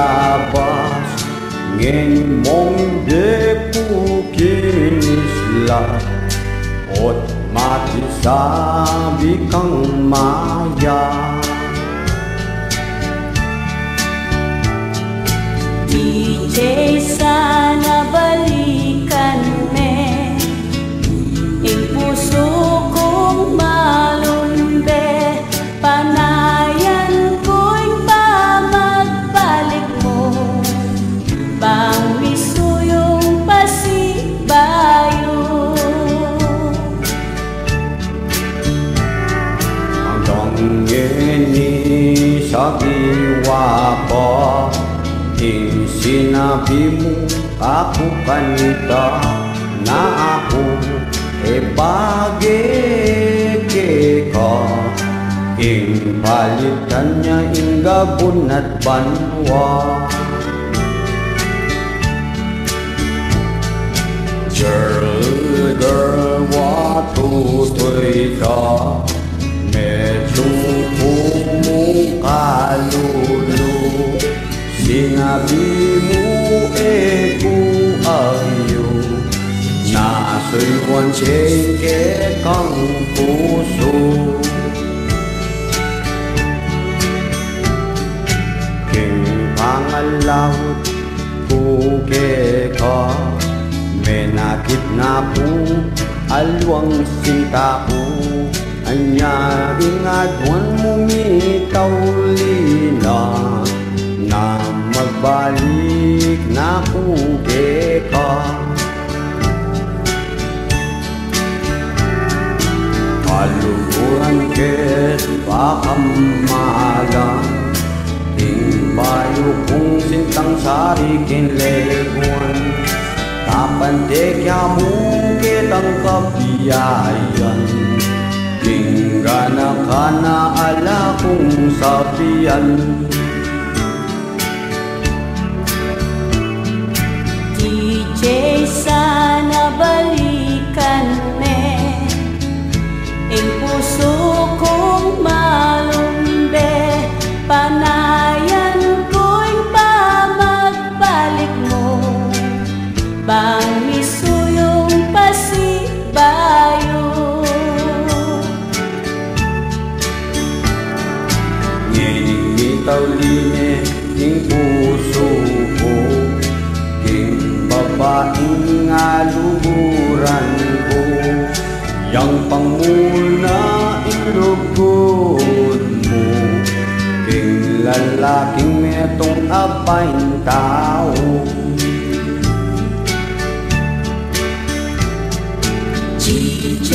labas ngin mong de pukinisla ot matisabi kang maya. DJ sana balikan me ing puso kong malumbe, panayan ko'y pamagbalik mo bang misuyong pasibayo. Hanggang ngini sa diwa ko ing sinabi mo ako kanita na ako bagay ka ing palitan niya ing gabon at banwa. Girl, watutoy ka medyo mong kalulu. Sinabi mo ko ayo naso'y wansye kang puso. King pangalawat kuke ka menakit na po alwang sinta ko. Anyaring adwan mo mitawlina na magbalik na kuke ka. Kaluguran ket pakamalang ting bayo kong sintang sari kinleguan kapante kya mo kitang kapiyayan tinggana ka na ala kong sabihan. DJ sana balikan me ing puso kong malumbe, panayan ko'y pamagbalik mo bang misuyong pasibayo. Ngilitaw line ing puso ko king babaeng aluguran ko yang panguna ilugod mo king lalaking metong apaing tao. DJ